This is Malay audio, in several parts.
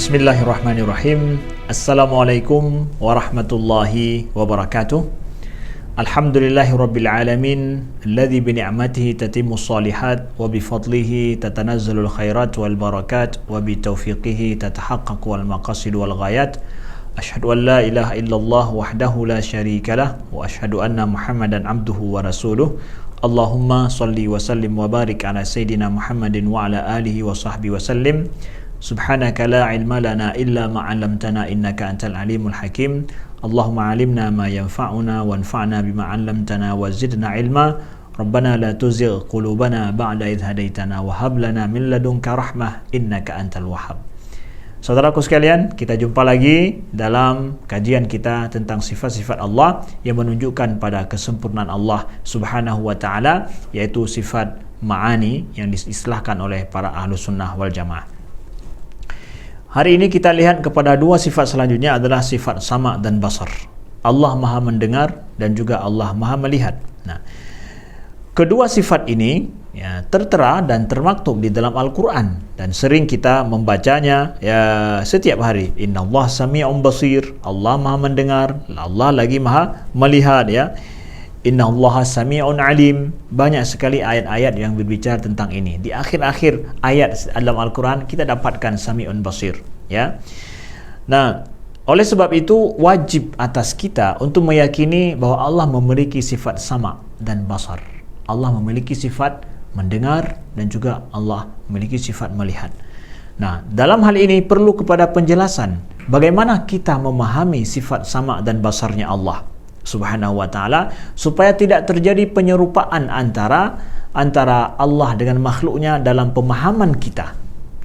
Bismillahirrahmanirrahim. Assalamualaikum warahmatullahi wabarakatuh. Alhamdulillahirabbil alamin alladzi bi ni'matihi tatimmus shalihat wa bi fadlihi tatanazzalul khairat wal barakat wa bi taufiqihi tatahaqqaqu al maqasid wal ghayat. Asyhadu an la ilaha illallah wahdahu la syarikalah wa asyhadu anna Muhammadan abduhu wa rasuluh. Allahumma salli wa sallim wa barik ala sayidina Muhammadin wa ala alihi wa sahbihi wa sallim. Subhanaka la ilma lana illa ma 'allamtana innaka antal alimul hakim. Allahumma 'allimna ma yanfa'una wanfa'na bima 'allamtana wa zidna ilma. Rabbana la tuzigh qulubana ba'da idh hadaitana wa hab lana min ladunka rahmah innaka antal wahhab. Saudaraku sekalian, kita jumpa lagi dalam kajian kita tentang sifat-sifat Allah yang menunjukkan pada kesempurnaan Allah Subhanahu wa taala, yaitu sifat ma'ani yang diistilahkan oleh para ahlus sunnah wal jamaah. Hari ini kita lihat kepada dua sifat selanjutnya adalah sifat sama' dan basar. Allah Maha mendengar dan juga Allah Maha melihat. Nah, kedua sifat ini tertera dan termaktub di dalam Al-Quran dan sering kita membacanya setiap hari. Innallaha sami'un basir. Allah Maha mendengar, Allah lagi Maha melihat Innallaha sami'un alim. Banyak sekali ayat-ayat yang berbicara tentang ini. Di akhir-akhir ayat dalam Al-Quran kita dapatkan sami'un basir. Nah, oleh sebab itu wajib atas kita untuk meyakini bahwa Allah memiliki sifat sama' dan basar. Allah memiliki sifat mendengar dan juga Allah memiliki sifat melihat. Nah, dalam hal ini perlu kepada penjelasan bagaimana kita memahami sifat sama' dan basarnya Allah Subhanahu wa taala supaya tidak terjadi penyerupaan antara Allah dengan makhluknya dalam pemahaman kita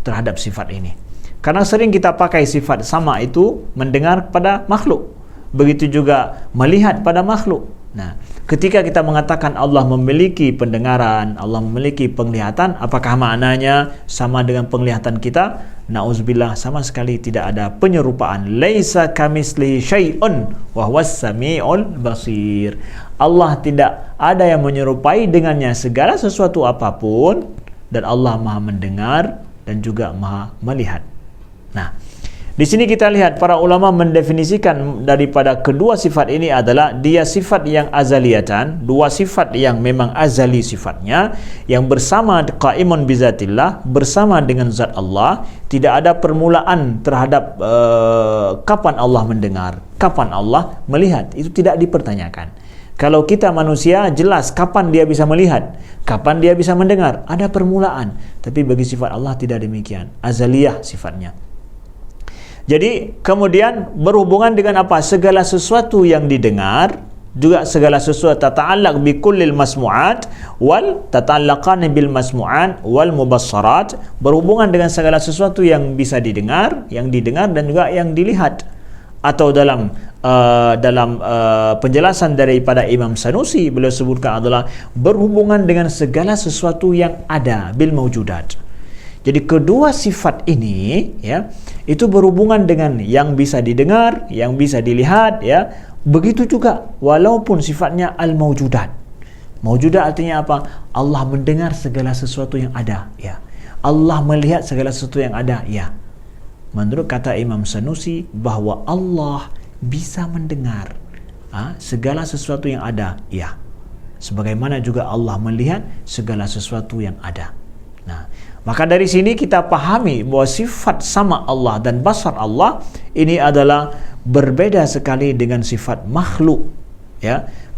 terhadap sifat ini. Karena sering kita pakai sifat sama itu mendengar pada makhluk, begitu juga melihat pada makhluk. Nah, ketika kita mengatakan Allah memiliki pendengaran, Allah memiliki penglihatan, apakah maknanya sama dengan penglihatan kita? Nauzubillah, sama sekali tidak ada penyerupaan. Laisa kamitslihi syai'un wa huwas samiul basir. Allah tidak ada yang menyerupai dengannya segala sesuatu apapun dan Allah Maha mendengar dan juga Maha melihat. Nah, di sini kita lihat para ulama mendefinisikan daripada kedua sifat ini adalah dia sifat yang azaliyatan, dua sifat yang memang azali sifatnya, yang bersama qaimun bizatillah, bersama dengan zat Allah, tidak ada permulaan terhadap kapan Allah mendengar, kapan Allah melihat, itu tidak dipertanyakan. Kalau kita manusia jelas kapan dia bisa melihat, kapan dia bisa mendengar, ada permulaan. Tapi bagi sifat Allah tidak demikian, azaliyah sifatnya. Jadi kemudian berhubungan dengan apa? Segala sesuatu yang didengar, juga segala sesuatu tata'allaq bi kullil masmu'at wal tata'allaqan bil masmu'at wal mubassarat, berhubungan dengan segala sesuatu yang bisa didengar, dan juga yang dilihat. Atau dalam penjelasan daripada Imam Sanusi, beliau sebutkan adalah berhubungan dengan segala sesuatu yang ada bil mawjudat. Jadi kedua sifat ini itu berhubungan dengan yang bisa didengar, yang bisa dilihat Begitu juga walaupun sifatnya al-mawjudat. Mawjudat artinya apa? Allah mendengar segala sesuatu yang ada Allah melihat segala sesuatu yang ada Menurut kata Imam Sanusi bahwa Allah bisa mendengar segala sesuatu yang ada sebagaimana juga Allah melihat segala sesuatu yang ada. Nah, maka dari sini kita pahami bahwa sifat sama Allah dan basar Allah ini adalah berbeda sekali dengan sifat makhluk.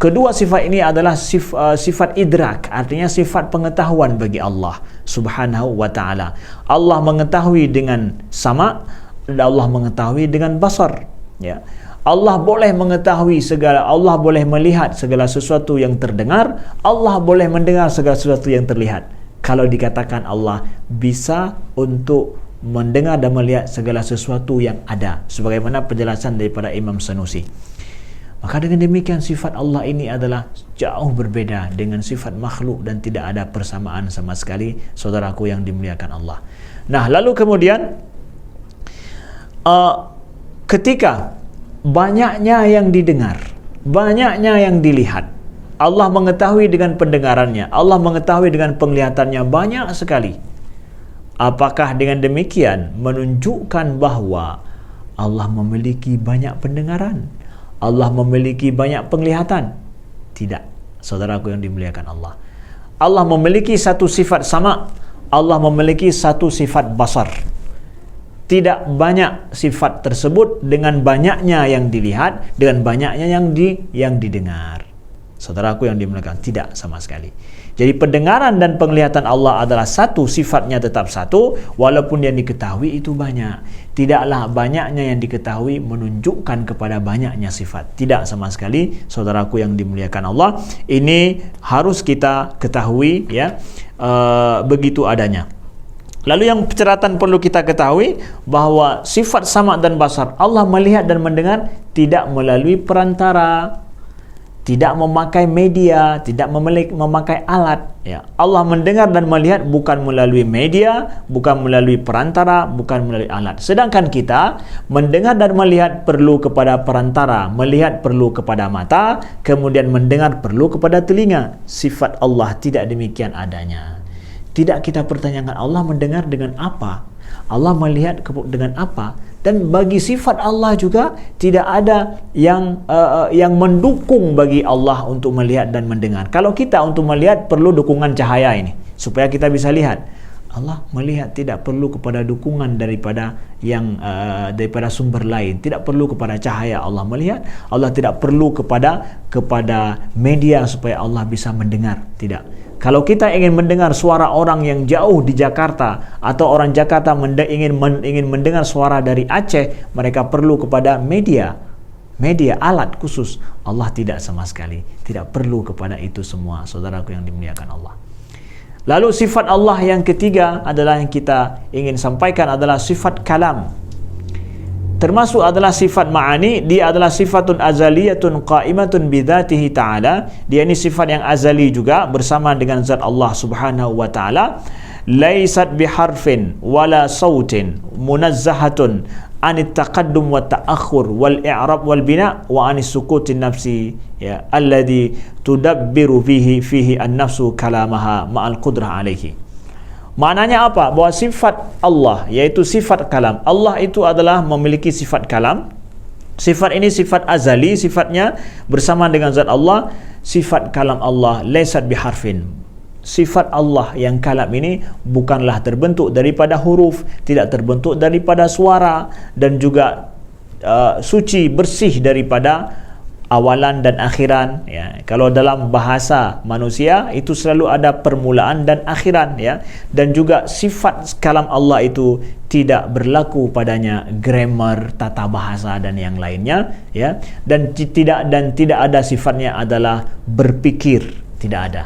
Kedua sifat ini adalah sifat idrak, artinya sifat pengetahuan bagi Allah Subhanahu wa taala. Allah mengetahui dengan sama dan Allah mengetahui dengan basar. Allah boleh mengetahui segala, Allah boleh melihat segala sesuatu yang terdengar, Allah boleh mendengar segala sesuatu yang terlihat. Kalau dikatakan Allah bisa untuk mendengar dan melihat segala sesuatu yang ada, sebagaimana penjelasan daripada Imam Sanusi. Maka dengan demikian sifat Allah ini adalah jauh berbeda dengan sifat makhluk dan tidak ada persamaan sama sekali, saudaraku yang dimuliakan Allah. Nah, lalu kemudian ketika banyaknya yang didengar, banyaknya yang dilihat, Allah mengetahui dengan pendengarannya, Allah mengetahui dengan penglihatannya banyak sekali. Apakah dengan demikian menunjukkan bahawa Allah memiliki banyak pendengaran, Allah memiliki banyak penglihatan? Tidak, saudaraku yang dimuliakan Allah. Allah memiliki satu sifat sama, Allah memiliki satu sifat basar. Tidak banyak sifat tersebut dengan banyaknya yang dilihat, dengan banyaknya yang didengar. Saudaraku yang dimuliakan, tidak sama sekali. Jadi pendengaran dan penglihatan Allah adalah satu, sifatnya tetap satu, walaupun yang diketahui itu banyak. Tidaklah banyaknya yang diketahui menunjukkan kepada banyaknya sifat. Tidak sama sekali, saudaraku yang dimuliakan Allah. Ini harus kita ketahui, ya, begitu adanya. Lalu yang penceratan perlu kita ketahui bahawa sifat sama' dan basar, Allah melihat dan mendengar tidak melalui perantara, tidak memakai media, tidak memakai alat, ya. Allah mendengar dan melihat bukan melalui media, bukan melalui perantara, bukan melalui alat. Sedangkan kita mendengar dan melihat perlu kepada perantara, melihat perlu kepada mata, kemudian mendengar perlu kepada telinga. Sifat Allah tidak demikian adanya. Tidak kita pertanyakan Allah mendengar dengan apa, Allah melihat dengan apa. Dan bagi sifat Allah juga tidak ada yang mendukung bagi Allah untuk melihat dan mendengar. Kalau kita untuk melihat perlu dukungan cahaya ini supaya kita bisa lihat. Allah melihat tidak perlu kepada dukungan daripada daripada sumber lain, tidak perlu kepada cahaya Allah melihat. Allah tidak perlu kepada media supaya Allah bisa mendengar, tidak. Kalau kita ingin mendengar suara orang yang jauh di Jakarta, atau orang Jakarta ingin mendengar suara dari Aceh, mereka perlu kepada media, alat khusus. Allah tidak sama sekali, tidak perlu kepada itu semua, saudaraku yang dimuliakan Allah. Lalu sifat Allah yang ketiga adalah yang kita ingin sampaikan adalah sifat kalam. Termasuk adalah sifat ma'ani. Dia adalah sifatun azaliyatun qa'imatun bidzatihi ta'ala. Dia ini sifat yang azali juga bersama dengan zat Allah subhanahu wa ta'ala. Laisat biharfin wala sautin munazzahatun anit taqaddum wa ta'akhur wal i'rab wal bina wa anis sukutin nafsi, ya, alladhi tudabbiru fihi an-nafsu kalamaha ma'al qudrah alaihi. Maknanya apa? Bahawa sifat Allah, yaitu sifat kalam. Allah itu adalah memiliki sifat kalam. Sifat ini sifat azali, sifatnya bersama dengan zat Allah. Sifat kalam Allah laisat biharfin. Sifat Allah yang kalam ini bukanlah terbentuk daripada huruf, tidak terbentuk daripada suara, dan juga suci, bersih daripada awalan dan akhiran, ya. Kalau dalam bahasa manusia itu selalu ada permulaan dan akhiran, ya. Dan juga sifat kalam Allah itu tidak berlaku padanya grammar, tata bahasa dan yang lainnya, ya. Dan tidak ada sifatnya adalah berpikir, tidak ada.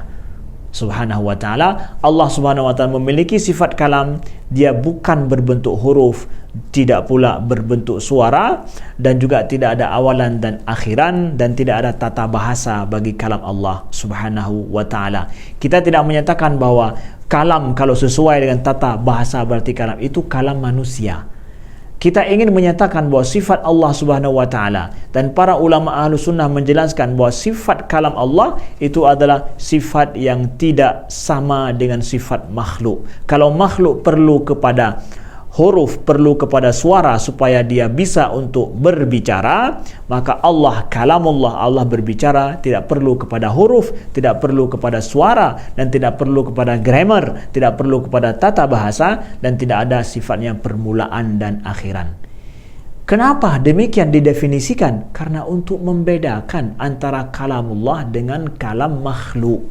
Subhanahu wa ta'ala, Allah subhanahu wa ta'ala memiliki sifat kalam. Dia bukan berbentuk huruf, tidak pula berbentuk suara, dan juga tidak ada awalan dan akhiran, dan tidak ada tata bahasa bagi kalam Allah subhanahu wa ta'ala. Kita tidak menyatakan bahawa kalam kalau sesuai dengan tata bahasa berarti kalam itu kalam manusia. Kita ingin menyatakan bahawa sifat Allah subhanahu wa ta'ala, dan para ulama ahlu sunnah menjelaskan bahawa sifat kalam Allah itu adalah sifat yang tidak sama dengan sifat makhluk. Kalau makhluk perlu kepada huruf, perlu kepada suara supaya dia bisa untuk berbicara, maka Allah kalamullah, Allah berbicara tidak perlu kepada huruf, tidak perlu kepada suara, dan tidak perlu kepada grammar, tidak perlu kepada tata bahasa, dan tidak ada sifatnya permulaan dan akhiran. Kenapa demikian didefinisikan? Karena untuk membedakan antara kalamullah dengan kalam makhluk.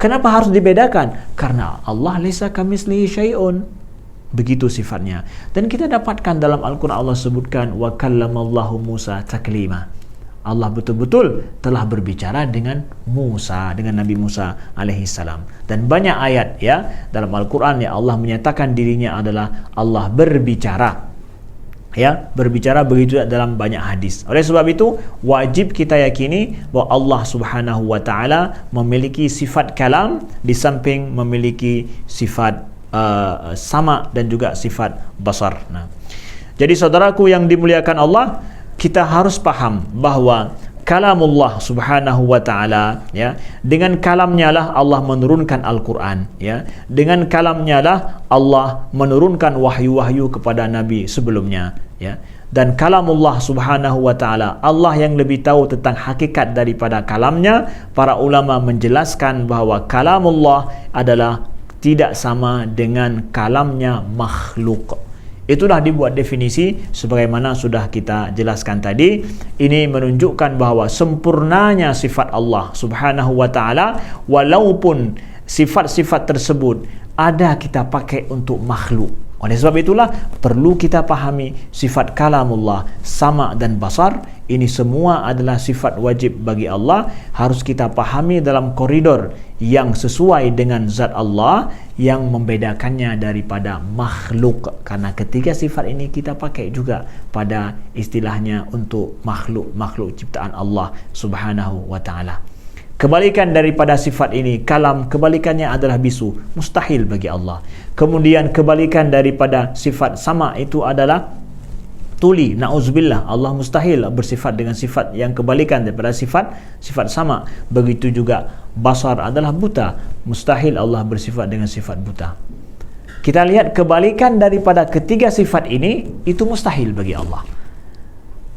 Kenapa harus dibedakan? Karena Allah laisa kamitslihi syai'un. Begitu sifatnya. Dan kita dapatkan dalam Al-Quran Allah sebutkan wa kallamallahu Musa taklima. Allah betul-betul telah berbicara dengan Musa, dengan Nabi Musa alaihi salam. Dan banyak ayat, ya, dalam Al-Quran ya Allah menyatakan dirinya adalah Allah berbicara. Ya, berbicara begitu dalam banyak hadis. Oleh sebab itu wajib kita yakini bahawa Allah subhanahu wa ta'ala memiliki sifat kalam di samping memiliki sifat sama dan juga sifat basar. Nah, jadi saudaraku yang dimuliakan Allah, kita harus paham bahawa kalamullah subhanahu wa ta'ala, ya, dengan kalamnya lah Allah menurunkan Al-Quran, ya, dengan kalamnya lah Allah menurunkan wahyu-wahyu kepada Nabi sebelumnya, ya. Dan kalamullah subhanahu wa ta'ala, Allah yang lebih tahu tentang hakikat daripada kalamnya. Para ulama menjelaskan bahawa kalamullah adalah tidak sama dengan kalamnya makhluk. Itulah dibuat definisi sebagaimana sudah kita jelaskan tadi. Ini menunjukkan bahawa sempurnanya sifat Allah subhanahu wa ta'ala, walaupun sifat-sifat tersebut ada kita pakai untuk makhluk. Oleh sebab itulah perlu kita pahami sifat kalamullah, sama dan basar. Ini semua adalah sifat wajib bagi Allah. Harus kita pahami dalam koridor yang sesuai dengan zat Allah, yang membedakannya daripada makhluk. Karena ketiga sifat ini kita pakai juga pada istilahnya untuk makhluk ciptaan Allah subhanahu wa ta'ala. Kebalikan daripada sifat ini, kalam, kebalikannya adalah bisu, mustahil bagi Allah. Kemudian kebalikan daripada sifat sama itu adalah tuli, na'udzubillah. Allah mustahil bersifat dengan sifat yang kebalikan daripada sifat sama. Begitu juga basar adalah buta, mustahil Allah bersifat dengan sifat buta. Kita lihat kebalikan daripada ketiga sifat ini, itu mustahil bagi Allah.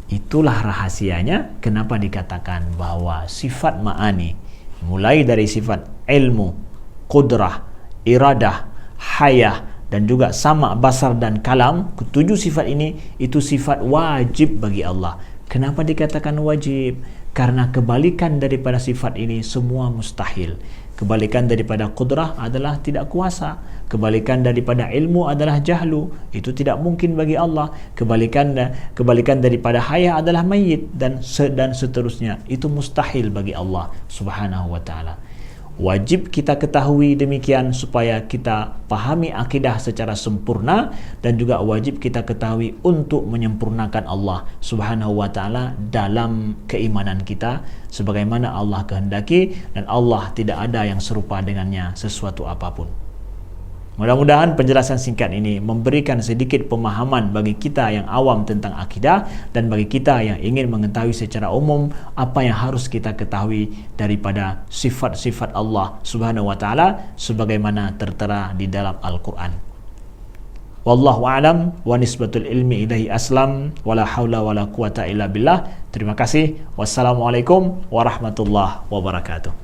Itulah rahasianya kenapa dikatakan bahawa sifat ma'ani, mulai dari sifat ilmu, qudrah, iradah, hayah, dan juga sama, basar dan kalam, ketujuh sifat ini itu sifat wajib bagi Allah. Kenapa dikatakan wajib? Karena kebalikan daripada sifat ini semua mustahil. Kebalikan daripada qudrah adalah tidak kuasa. Kebalikan daripada ilmu adalah jahlu. Itu tidak mungkin bagi Allah. Kebalikan daripada hayah adalah mayit, dan seterusnya. Itu mustahil bagi Allah subhanahu wa ta'ala. Wajib kita ketahui demikian supaya kita pahami akidah secara sempurna, dan juga wajib kita ketahui untuk menyempurnakan Allah subhanahu wa ta'ala dalam keimanan kita sebagaimana Allah kehendaki, dan Allah tidak ada yang serupa dengannya sesuatu apapun. Mudah-mudahan penjelasan singkat ini memberikan sedikit pemahaman bagi kita yang awam tentang akidah, dan bagi kita yang ingin mengetahui secara umum apa yang harus kita ketahui daripada sifat-sifat Allah subhanahu wa ta'ala sebagaimana tertera di dalam Al-Quran. Wallahu a'lam wa nisbatul ilmi ilaihi aslam, wala hawla wala quwata illa billah. Terima kasih. Wassalamualaikum warahmatullahi wabarakatuh.